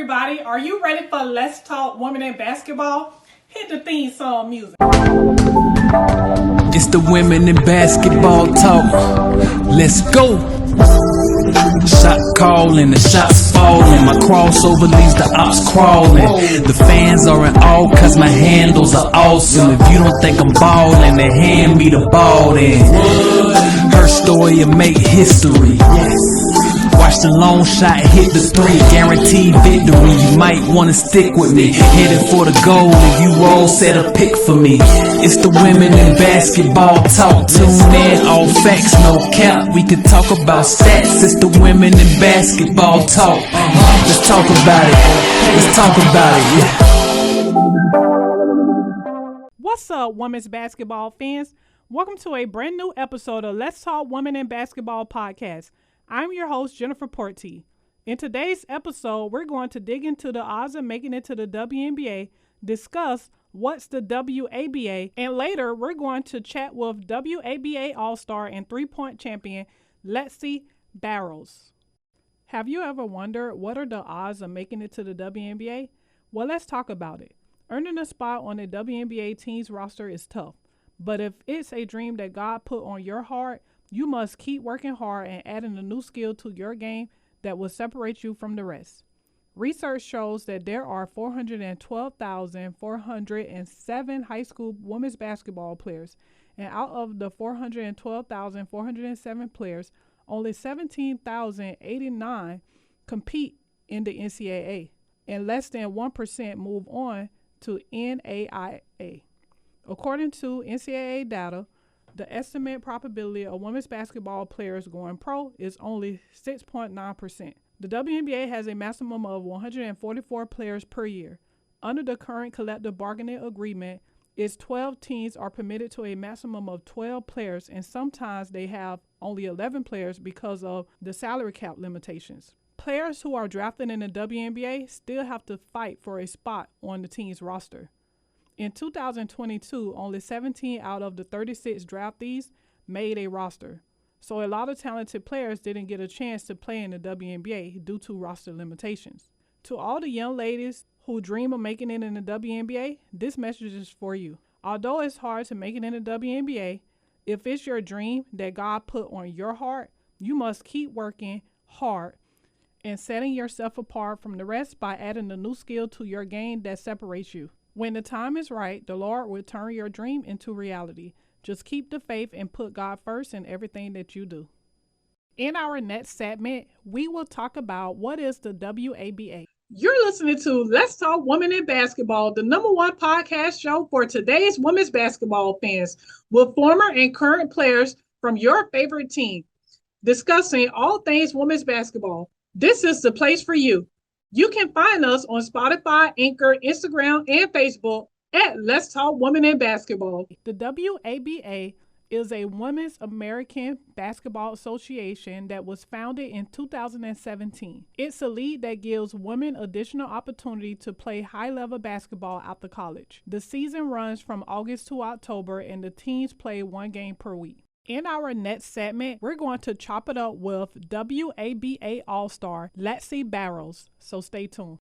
everybody. Are you ready for Let's Talk Women in Basketball? Hit the theme song music. It's the women in basketball talk. Let's go. Shot calling, the shots falling. My crossover leaves the ops crawling. The fans are in awe cause my handles are awesome. If you don't think I'm ballin', then hand me the ball then. Her story will make history. Watch the long shot hit the three. Guaranteed victory. You might wanna stick with me. Headed for the goal if you all set a pick for me. It's the women in basketball talk. Tune in, all facts, no cap. We could talk about stats. It's the women in basketball talk. Let's talk about it. Let's talk about it. Yeah. What's up, women's basketball fans? Welcome to a brand new episode of Let's Talk Women in Basketball podcast. I'm your host, Jennifer Porty. In today's episode, we're going to dig into the odds of making it to the WNBA, discuss what's the WABA, and later we're going to chat with WABA All-Star and three-point champion Lexi Barros. Have you ever wondered what are the odds of making it to the WNBA? Well, let's talk about it. Earning a spot on the WNBA team's roster is tough, but if it's a dream that God put on your heart, you must keep working hard and adding a new skill to your game that will separate you from the rest. Research shows that there are 412,407 high school women's basketball players, and out of the 412,407 players, only 17,089 compete in the NCAA, and less than 1% move on to NAIA. According to NCAA data, the estimated probability of women's basketball players going pro is only 6.9%. The WNBA has a maximum of 144 players per year. Under the current collective bargaining agreement, its 12 teams are permitted to a maximum of 12 players, and sometimes they have only 11 players because of the salary cap limitations. Players who are drafted in the WNBA still have to fight for a spot on the team's roster. In 2022, only 17 out of the 36 draftees made a roster. So a lot of talented players didn't get a chance to play in the WNBA due to roster limitations. To all the young ladies who dream of making it in the WNBA, this message is for you. Although it's hard to make it in the WNBA, if it's your dream that God put on your heart, you must keep working hard and setting yourself apart from the rest by adding a new skill to your game that separates you. When the time is right, the Lord will turn your dream into reality. Just keep the faith and put God first in everything that you do. In our next segment, we will talk about what is the WABA. You're listening to Let's Talk Women in Basketball, the #1 podcast show for today's women's basketball fans, with former and current players from your favorite team, discussing all things women's basketball. This is the place for you. You can find us on Spotify, Anchor, Instagram, and Facebook at Let's Talk Women in Basketball. The WABA is a Women's American Basketball Association that was founded in 2017. It's a league that gives women additional opportunity to play high-level basketball after college. The season runs from August to October, and the teams play one game per week. In our next segment, we're going to chop it up with WABA All-Star Lexi Barros, so stay tuned.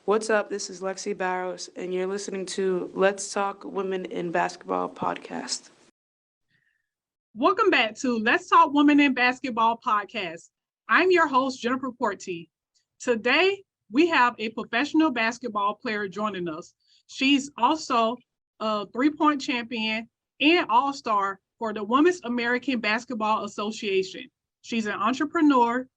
What's up? This is Lexi Barros, and you're listening to Let's Talk Women in Basketball podcast. Welcome back to Let's Talk Women in Basketball podcast. I'm your host, Jennifer Porty. Today, we have a professional basketball player joining us. She's also a three-point champion and All-Star for the Women's American Basketball Association. She's an entrepreneur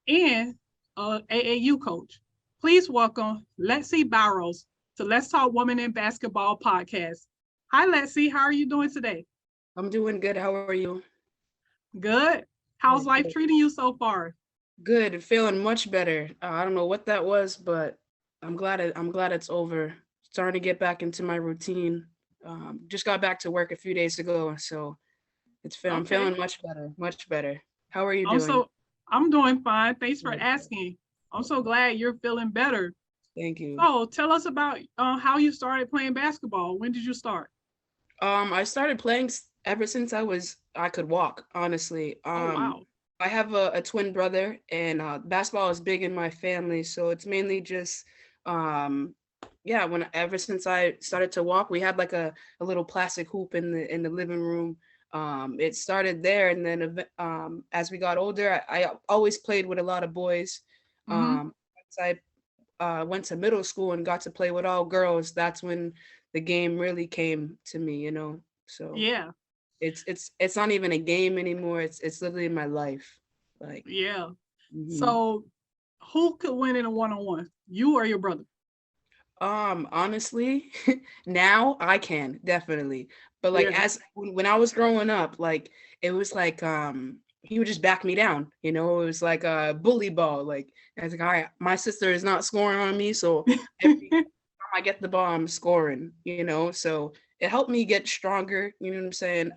and an AAU coach. Please welcome Lexi Barros to Let's Talk Women in Basketball podcast. Hi, Lexi. How are you doing today? I'm doing good. How are you? Good. How's life treating you so far? Good. Feeling much better. I don't know what that was, but I'm glad it's over. Starting to get back into my routine. Just got back to work a few days ago, so I'm feeling much better. How are you doing? I'm doing fine. Thanks for asking. I'm so glad you're feeling better. Thank you. So tell us about how you started playing basketball. When did you start? I started playing ever since I could walk, honestly. Oh, wow. I have a twin brother, and basketball is big in my family. So it's mainly just, um, yeah. When ever since I started to walk, we had like a little plastic hoop in the living room. It started there, and then as we got older, I always played with a lot of boys. Mm-hmm. Once I went to middle school and got to play with all girls, that's when the game really came to me. So Yeah. it's not even a game anymore. It's literally my life. Like, Yeah. mhm. So who could win in a one-on-one? You or your brother? Honestly, now I can definitely, but like Yeah. as when I was growing up, like it was like he would just back me down. It was like a bully ball. Like I was like, all right, my sister is not scoring on me, so every time I get the ball, I'm scoring. So it helped me get stronger. You know what I'm saying?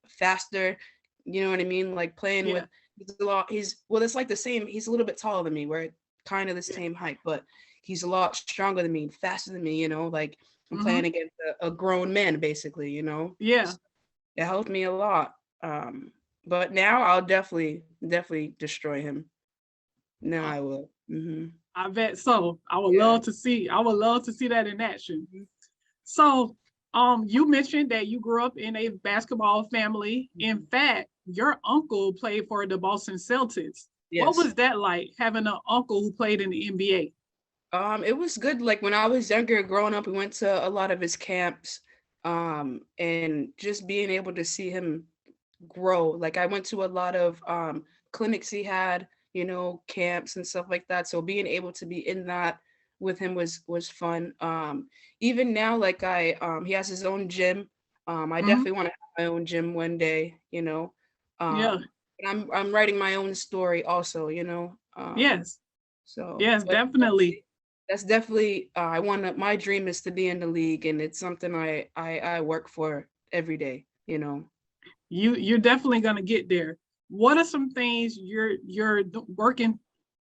Faster. You know what I mean? Like playing with Yeah. he's a lot. He's well, it's like the same. He's a little bit taller than me. We're kind of the Yeah. same height, but he's a lot stronger than me, faster than me. Like I'm Mm-hmm. playing against a grown man, basically. Yeah. So it helped me a lot. But now I'll definitely destroy him. Now Oh, I will. I bet so. I would Yeah. love to see. I would love to see that in action. Mhm. So, you mentioned that you grew up in a basketball family. In Mhm. fact, your uncle played for the Boston Celtics. What Yes. was that like having an uncle who played in the NBA? It was good. Like when I was younger, growing up, we went to a lot of his camps, and just being able to see him grow. Like I went to a lot of clinics he had, camps and stuff like that. So being able to be in that with him was fun. Even now, like he has his own gym. I Mm-hmm. definitely want to have my own gym one day. Yeah. And I'm writing my own story also. Yes. So, Yes, but definitely. that's definitely I want to. My dream is to be in the league, and it's something I work for every day. You're definitely gonna get there. What are some things you're working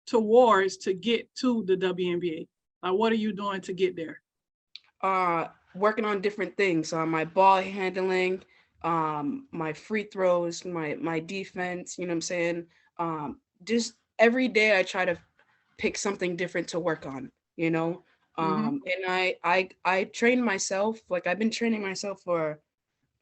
towards to get to the WNBA? Like, what are you doing to get there? Working on different things, my ball handling, my free throws, my defense, you know what I'm saying? Just every day I try to pick something different to work on, you know? Mm-hmm. And I train myself, like I've been training myself for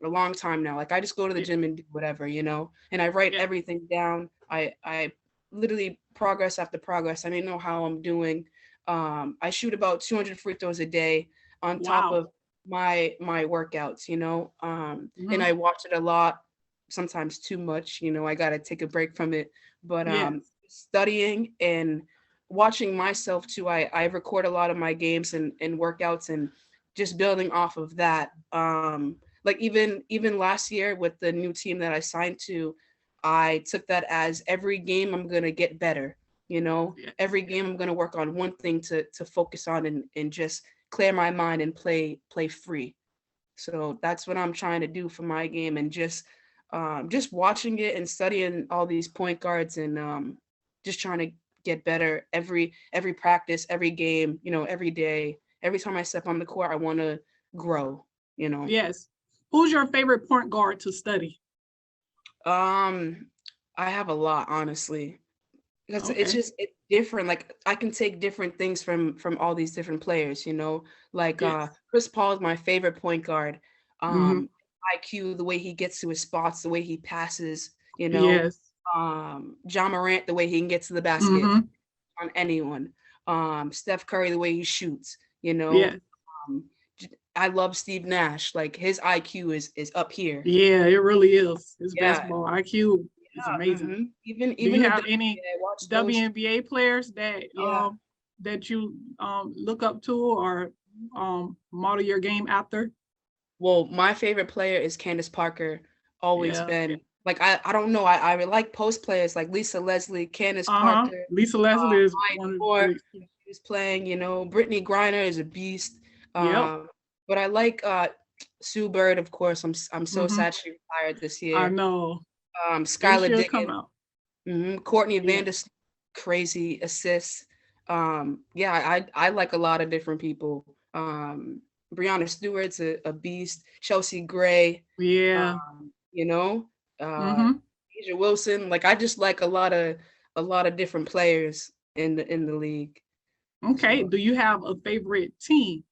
a long time now. Like I just go to the Yeah. gym and do whatever. And I write Yeah. everything down. I literally progress after progress. I didn't know how I'm doing. I shoot about 200 free throws a day on top Wow. of my workouts. And Mm-hmm. I watch it a lot, sometimes too much. I got to take a break from it. But Yes. studying and watching myself too. I record a lot of my games and workouts, and just building off of that. Like even last year with the new team that I signed to, I took that as every game I'm gonna get better. Yes. Every game I'm gonna work on one thing to focus on and just clear my mind and play free. So that's what I'm trying to do for my game, and just watching it and studying all these point guards, and just trying to get better every practice, every game, every day. Every time I step on the court, I want to grow. Yes. Who's your favorite point guard to study? Um, I have a lot, honestly, because Okay. it's different. Like I can take different things from all these different players. Like Yes. Chris Paul is my favorite point guard. Mm-hmm. IQ, the way he gets to his spots, the way he passes. Yes. John Morant, the way he can get to the basket Mm-hmm. on anyone. Steph Curry, the way he shoots. Yes. Um, I love Steve Nash. Like his IQ is up here. Yeah, it really is. His Yeah, basketball IQ is yeah. amazing. Even Do even you the have WNBA, any I watch those. WNBA players Yeah. that you look up to or model your game after? Well, my favorite player is Candace Parker. Always Yeah. been. Like I don't know. I like post players like Lisa Leslie, Candace Uh-huh. Parker, Lisa Leslie is Maya one of the Moore. great. She was playing. Brittany Griner is a beast. Yep. But I like Sue Bird, of course. I'm so Mm-hmm. sad she retired this I year. know. It Skylar should come Diggins, out. Courtney Yeah. Vander's crazy assists. Yeah, I like a lot of different people. Brianna Stewart's a beast. Chelsea Gray, Yeah. um, you know, uh, Mm-hmm. Asia Wilson. Like I just like a lot of different players in the league. Okay. So Do you have a favorite team,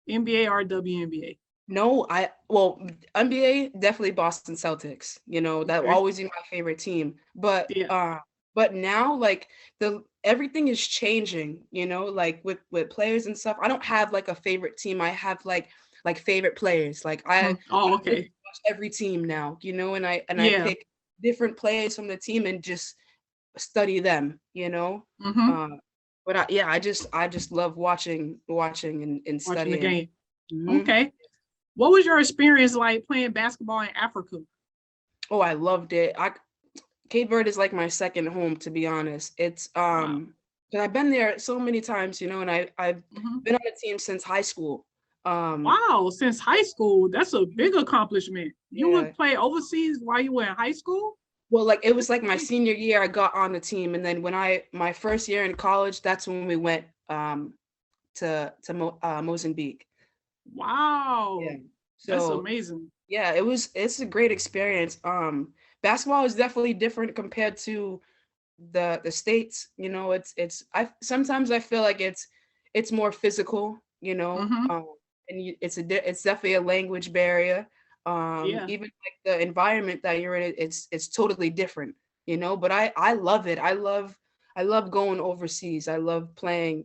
NBA or WNBA? no, well, NBA definitely Boston Celtics. You know, that will Okay. always be my favorite team. Yeah. But now like the everything is changing, you know, like with players and stuff. I don't have like a favorite team. I have like favorite players. Like I Oh, literally okay. watch every team now, you know, and I Yeah. pick different players from the team and just study them, you know. Mm-hmm. Uh but yeah, I just love watching and Watching the studying. game. Mhm. Okay. What was your experience like playing basketball in Africa? Oh, I loved it. I Cape Verde is like my second home, to be honest. It's Wow. 'cause I've been there so many times, you know, and I've Hmm. been on the team since high school. Um, Wow. Since high school, that's a big accomplishment. You yeah. would play overseas while you were in high school? Well, like it was That's like my great. senior year, I got on the team, and then when I my first year in college, that's when we went to Mozambique. Yeah. Wow. That's So amazing. yeah, it's a great experience. Basketball is definitely different compared to the states. You know, it's I sometimes I feel like it's more physical, you know. Hmm. And it's definitely a language barrier. Yeah. Even like the environment that you're in, it's totally different, you know. But I love it. I love going overseas. I love playing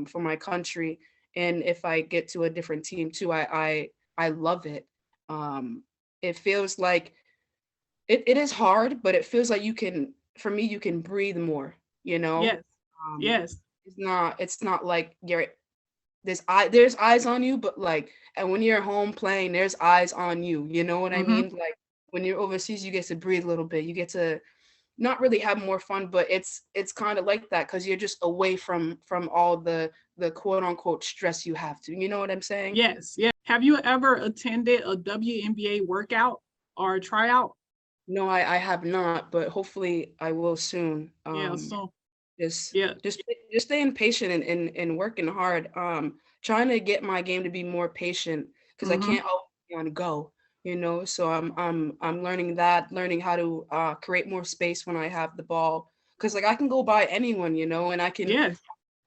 for my country, and if I get to a different team too, I love it. um it feels like it is hard, but it feels like you can, for me, you can breathe more, you know? Yes. Um, Yes. it's not like there's eyes on you, but like, and when you're home playing, there's eyes on you. You know what I Hmm. mean? Like when you're overseas, you get to breathe a little bit. You get to not really have more fun, but it's kind of like that because you're just away from all the quote unquote stress you have to. You know what I'm saying? Yes. Yeah. Have you ever attended a WNBA workout or a tryout? No, I have not, but hopefully I will soon. Yeah. So, Just yeah. just just staying patient and working hard. Trying to get my game to be more patient because I Hmm. can't always be on go, you know. So I'm learning that, learning how to create more space when I have the ball. Because like I can go by anyone, you know, and Yes.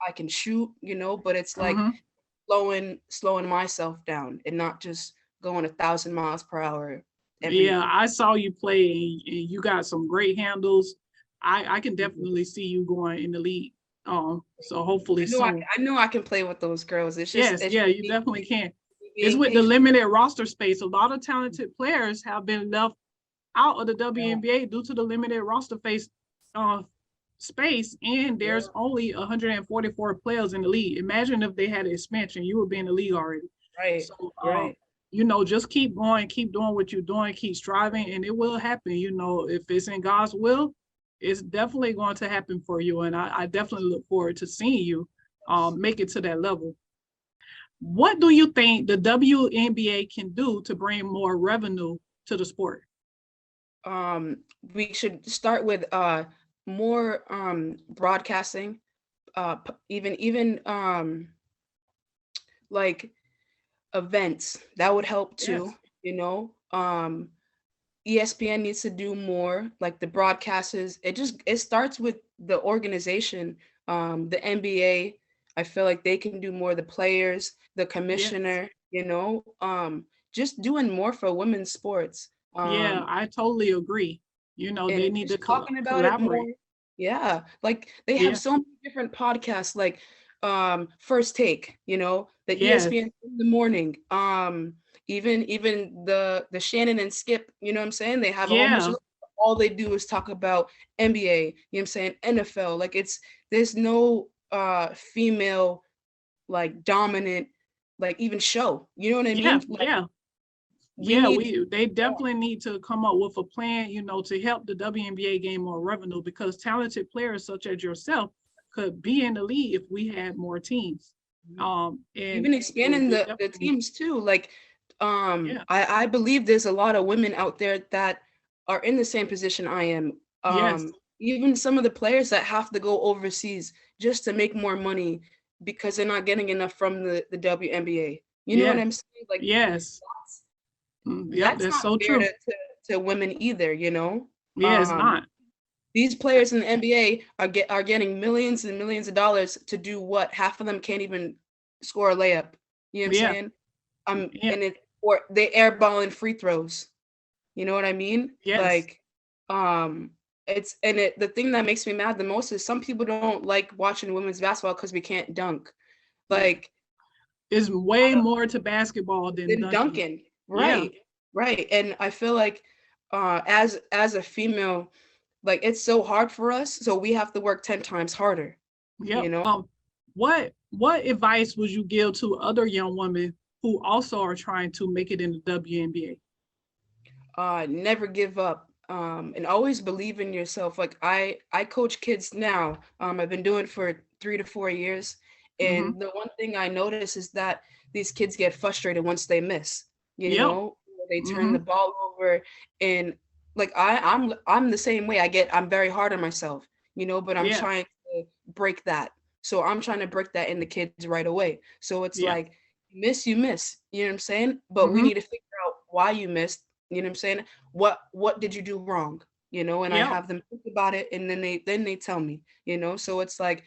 I can shoot, you know, but it's like Hmm. slowing myself down and not just going 1,000 miles per hour Yeah. every. I saw you play and you got some great handles. I can definitely see you going in the league. So hopefully soon. I know I can play with those girls. Yes, It's yeah, just you definitely can. It's being with the patient. limited roster space. A lot of talented players have been left out of the WNBA due to the limited roster uh, space, and Yeah, there's only 144 players in the league. Imagine if they had an expansion, you would be in the league already. right, So, right. just keep going, keep doing what you're doing, keep striving, and it will happen. If it's in God's will, it's definitely going to happen for you. And I definitely look forward to seeing you make it to that level. What do you think the WNBA can do to bring more revenue to the sport? We should start with more broadcasting, even like events that would help too, Yes. you know. ESPN needs to do more, like the broadcasters. It starts with the organization. The NBA, I feel like they can do more. The players, the Yes. commissioner, you know, just doing more for women's sports. Yeah, I totally agree. They And need to just talking about it more. collaborate. Yeah, like they have Yeah. so many different podcasts, like First Take, you know, the Yes. ESPN in the morning, even the Shannon and Skip, you know what I'm saying? They have a whole bunch Yeah. of, all they do is talk about NBA, you know what I'm saying, NFL. Like there's no female like dominant like even show. You know what I Yeah. mean? Like Yeah. we Yeah, need they more. definitely need to come up with a plan, to help the WNBA gain more revenue because talented players such as yourself could be in the league if we had more teams. And Even expanding they the definitely, teams too, like yeah, I believe there's a lot of women out there that are in the same position I am. yes, Even some of the players that have to go overseas just to make more money because they're not getting enough from the WNBA. You know what yeah, I'm saying? Like yes. that's Yep, that's that's not so fair true. to women either, you know. Yeah, it's not. These players in the NBA are getting millions and millions of dollars to do what? Half of them can't even score a layup. You know what I'm Yeah. saying? Yeah. And or they airballing free throws. You know what I mean? Yes. Like, the thing that makes me mad the most is some people don't like watching women's basketball because we can't dunk. Yeah. Like, It's way more to basketball than than dunking. dunking. Yeah. Right. And I feel like as a female, like it's so hard for us, so we have to work 10 times harder, Yep. you know? What advice would you give to other young women who also are trying to make it in the WNBA? Never give up, and always believe in yourself. Like I coach kids now. I've been doing it for 3 to 4 years, Mm-hmm. and the one thing I notice is that these kids get frustrated once they miss. You Yep. know, they turn Mm-hmm. the ball over, and like I'm the same way. I'm very hard on myself, but I'm Yeah. trying to break that. So I'm trying to break that in the kids right away. So it's Yeah. like you miss. You know what I'm saying? But we Mm-hmm. need to figure out why you missed. You know what I'm saying? What did you do wrong? And I Yep. have them think about it, and then they tell me. So it's like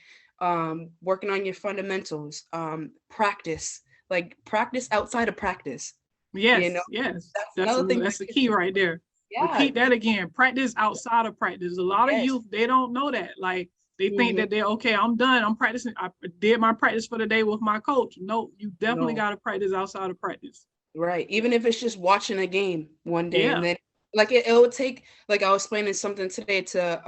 working on your fundamentals, practice outside of practice. you know Yes. Yes. that's That's another thing that's that the kids key don't right do. there. Yeah. Repeat that again. Practice outside of practice. A lot of Yes. youth, they don't know that. Like they think Hmm. that they're okay, I'm done. I'm practicing. I did my practice for the day with my coach. No, you definitely No. gotta practice outside of practice. Right. Even if it's just watching a game one day, and Yeah. then like it would take, like I was explaining something today to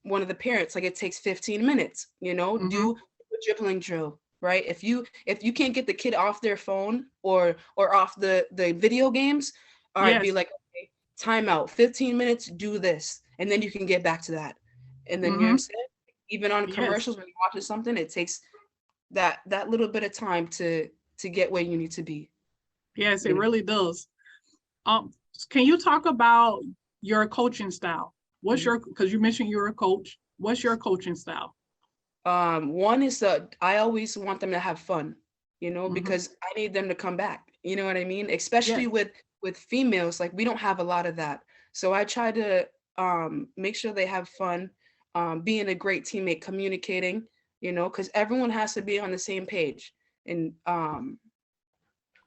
one of the parents, like it takes 15 minutes, Mm-hmm. do a dribbling drill, right? If you can't get the kid off their phone or off the video games, all right, be Yes. like, okay, time out, 15 minutes, do this, and then you can get back to that. And then you know what Mm-hmm. I'm saying? Even on Yes. commercials when you're watching something, it takes that little bit of time to get where you need to be, Yes, you it know. really does. Um, can you talk about your coaching style? What's Mhm. your, because you mentioned you're a coach. What's your coaching style? One is that I always want them to have fun, Mm-hmm. because I need them to come back. You know what I mean? Especially Yes. with females, like we don't have a lot of that. So I try to make sure they have fun, being a great teammate, communicating, because everyone has to be on the same page. And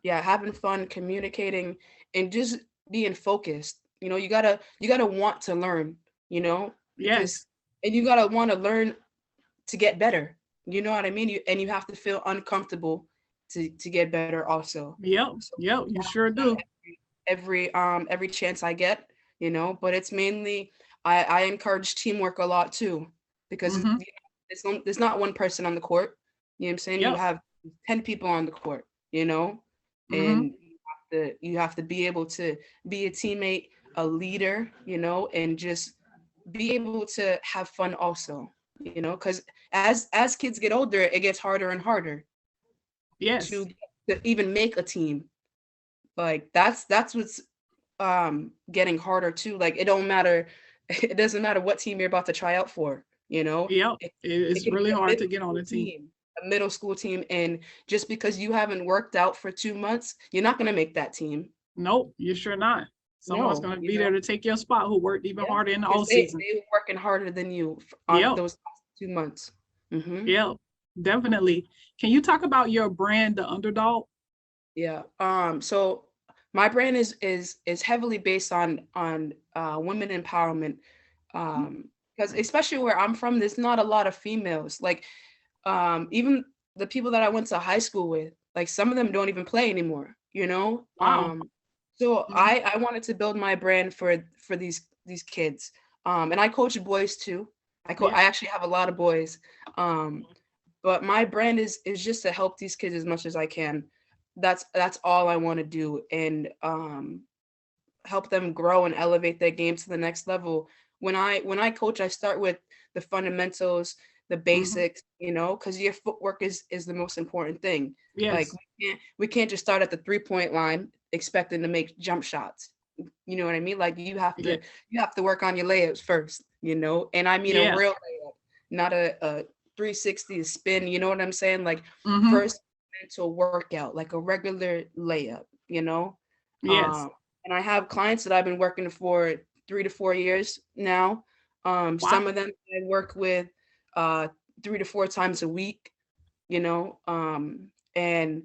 yeah, having fun, communicating, and just being focused. You gotta want to learn, because Yes. and you gotta want to learn to get better. You know what I mean? You have to feel uncomfortable to get better also. Yep. So Yep. You sure do. every chance I get, but it's mainly I encourage teamwork a lot too, because Mm-hmm. there's not one person on the court. You know what I'm saying? You Yep. have 10 people on the court, Mm-hmm. and you have to be able to be a teammate, a leader, and just be able to have fun also, because as kids get older, it gets harder and harder Yes. to to even make a team. Like that's what's getting harder too. Like it don't matter, it doesn't matter what team you're about to try out for, Yep. it, it It's could really be hard to get on a team. a middle school team, and just because you haven't worked out for 2 months, you're not going to make that team. Nope, you're sure not. Someone's No, going to be there to take your spot who worked even yeah, harder in the because off season. they were working harder than you on Yep. those last 2 months. Hmm. Yep. Definitely. Can you talk about your brand, The Underdog? Yeah. So my brand is heavily based on women empowerment. Because especially where I'm from, there's not a lot of females. Like even the people that I went to high school with, like some of them don't even play anymore, Wow. So Mhm. I wanted to build my brand for these kids. And I coach boys too. Yeah. I actually have a lot of boys. Um, but my brand is just to help these kids as much as I can. That's all I want to do, and help them grow and elevate their game to the next level. When I coach, I start with the fundamentals, the Hmm. basics, because your footwork is the most important thing. Like Yes. we can't just start at the 3-point line expecting to make jump shots. You know what I mean? Like Yeah. you have to work on your layups first, and I mean a Yeah. real layup, not a 360 spin. You know what I'm saying? Like Hmm. first mental workout, like a regular layup. Yes. Um, and I have clients that I've been working for 3 to 4 years now. Some Wow. of them I work with 3 to 4 times a week, you know, and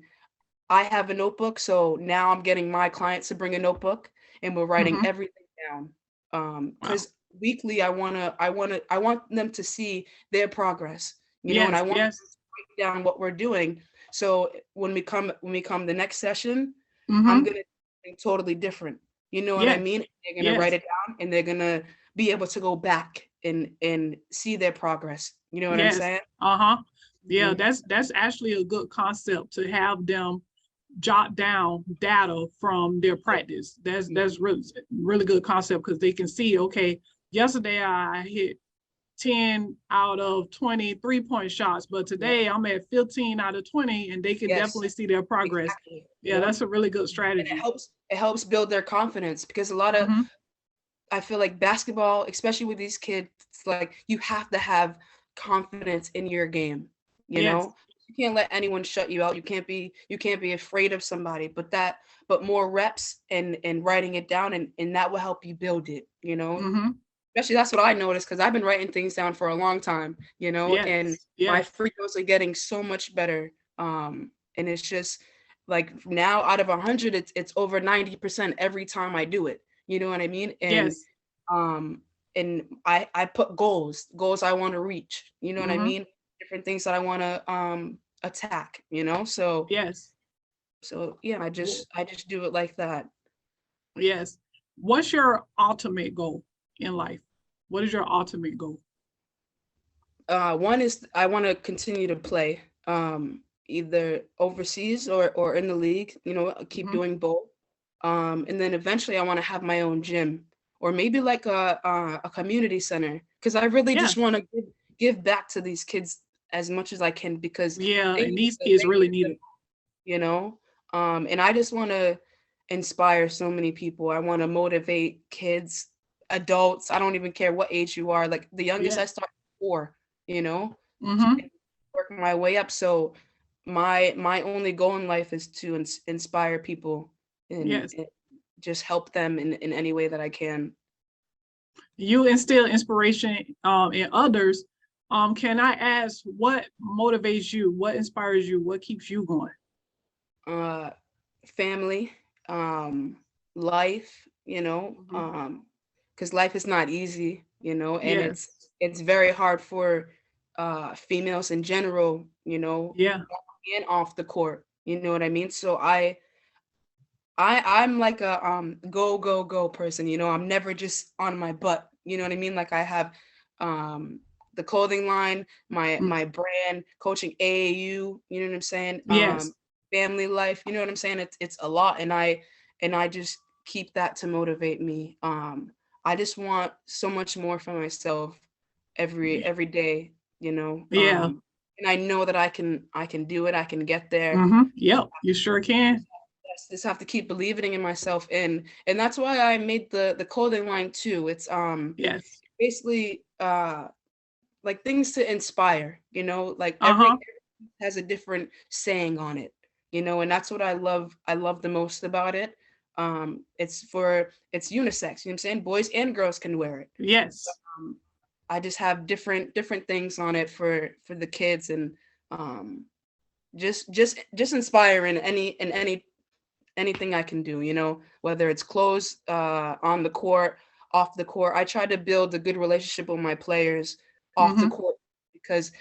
I have a notebook, so now I'm getting my clients to bring a notebook, and we're writing Mm-hmm. everything down. Wow. Because weekly, I want them to see their progress, you know, and I Yes. want them Yes. to write down what we're doing. So when we come the next session, I'm Mm-hmm. gonna do something totally different. You know what I Yes. mean? They're gonna write Yes. it down, and they're gonna be able to go back and see their progress. You know what I'm Yes. saying? Uh-huh. Yeah, Mhm. that's actually a good concept to have them jot down data from their Yeah. practice. That's Mhm. that's really good concept because they can see, okay, yesterday I hit 10 out of 20 3-point shots, but Yeah. today I'm at 15 out of 20, and they can Yes. definitely see their progress. Exactly. Yeah, Yep. that's a really good And it strategy. helps it helps build their confidence because a lot of Mm-hmm. I feel like basketball, especially with these kids, it's like you have to have confidence in your game, you Yes. know? You can't let anyone shut you out. You can't be afraid of somebody, but more reps and writing it down and that will help you build it, you know? Mm-hmm. Especially that's what I noticed because I've been writing things down for a long time, you know, and Yes. my Yes. free throws are getting so much better. And it's just like now out of 100, it's over 90% every time I do it. You know what I mean? Yes. Um and I put goals I want to reach. You know what I Mm-hmm. mean? Different things that I want to attack. You know, Yes. so yeah, I just do it like that. Yes. What's your ultimate goal in life? What is your ultimate goal? One is I want to continue to play, either overseas or in the league. You know, keep Mm-hmm. doing both. And then eventually I want to have my own gym or maybe like a community center because I really Yeah. just want to give back to these kids as much as I can because Yeah. they And need these the kids they really need need the it. you know. And I just want to inspire so many people. I want to motivate kids, adults. I don't even care what age you are. Like the youngest I Yes. started 4, you know, Mm-hmm. and work my way up. So my only goal in life is to inspire people Yes. and just help them in any way that I can. You instill inspiration in others. Can I ask what motivates you? What inspires you? What keeps you going? Uh, family, um, life, you know, Mhm. because life is not easy, you know, and it's Yes. it's very hard for females in general, you know, Yeah. and off the court. You know what I mean? So I'm like a go go go person, you know. I'm never just on my butt. You know what I mean? Like I have um the clothing line, Mm. my brand, coaching AAU, you know what I'm saying? Yes. Family life, you know what I'm saying? It's a lot and I just keep that to motivate me. I just want so much more for myself every day, you know. Yeah. And I know that I can do it. I can get there. Mm-hmm. Yep. You sure can. Just have to keep believing in myself and that's why I made the clothing line too. It's Yes. basically like things to inspire, you know, like Uh-huh. every has a different saying on it, you know, and that's what I love the most about it. It's unisex, you know what I'm saying? Boys and girls can wear it. Yes. um, I just have different things on it for the kids and um just inspiring anything I can do, you know, whether it's clothes on the court, off the court. I try to build a good relationship with my players off the Mm-hmm. court because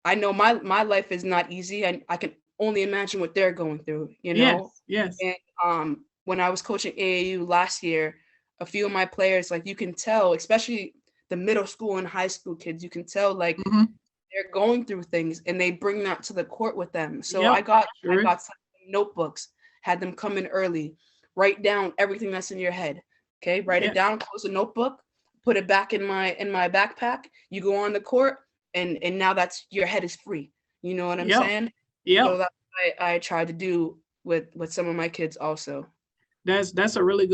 I know my life is not easy and I can only imagine what they're going through, you know. Yes. Yes. And when I was coaching AAU last year, a few of my players, like you can tell, especially the middle school and high school kids, you can tell like Mm-hmm. they're going through things and they bring that to the court with them. So I Yep. got I Sure. got some notebooks, had them come in early, write down everything that's in your head. Okay, write it Yeah. down, close the notebook, put it back in my backpack. You go on the court and now that's your head is free. You know what I'm Yep. saying? Yep. So that's what I tried to do with some of my kids also. That's a really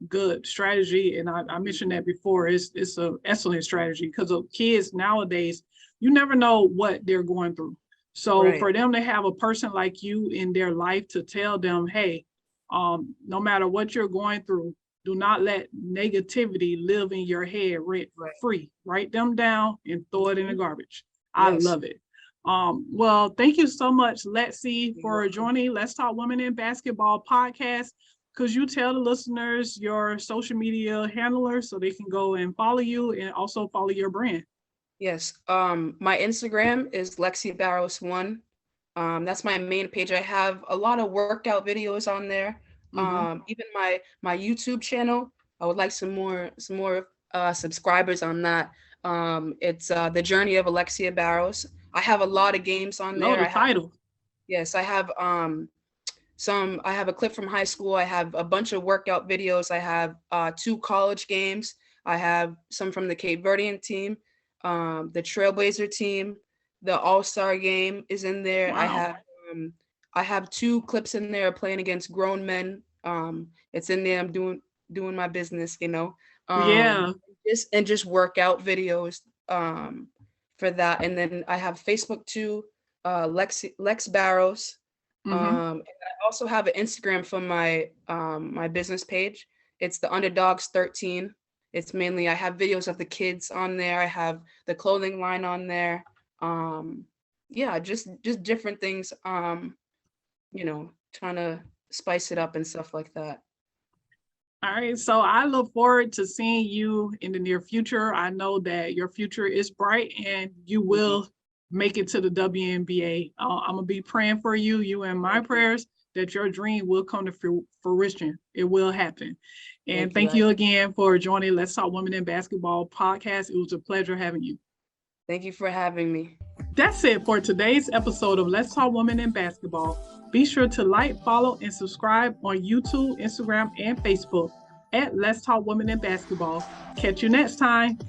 good strategy, and I mentioned that before. It's an excellent strategy because of kids nowadays, you never know what they're going through. So Right. for them to have a person like you in their life to tell them, hey, no matter what you're going through, Do not let negativity live in your head rent free. Write them down and throw it in the garbage. I love it. Well, thank you so much, Lexi, for joining Let's Talk Women in Basketball podcast. Could you tell the listeners your social media handlers so they can go and follow you and also follow your brand? Yes. My Instagram is Lexi Barros 1. That's my main page. I have a lot of workout videos on there. Even my YouTube channel, I would like some more subscribers on that. It's The Journey of Alexia Barros. I have a lot of games on there. The title. Yes, I have I have a clip from high school. I have a bunch of workout videos. I have 2 college games. I have some from the Cape Verdean team, the Trailblazer team. The All-Star game is in there. Wow. I have 2 clips in there playing against grown men. It's in there. I'm doing my business, you know. Just workout videos for that. And then I have Facebook too, Lex Barros. And I also have an Instagram for my my business page. It's the Underdogs 13. It's mainly, I have videos of the kids on there. I have the clothing line on there. Just different things, you know, trying to spice it up and stuff like that. All right, so I look forward to seeing you in the near future. I know that your future is bright and you will make it to the WNBA. I'm gonna be praying for you, in my prayers, that your dream will come to fruition. It will happen. And thank you again for joining Let's Talk Women in Basketball podcast. It was a pleasure having you. Thank you for having me. That's it for today's episode of Let's Talk Women in Basketball. Be sure to like, follow, and subscribe on YouTube, Instagram, and Facebook at Let's Talk Women in Basketball. Catch you next time.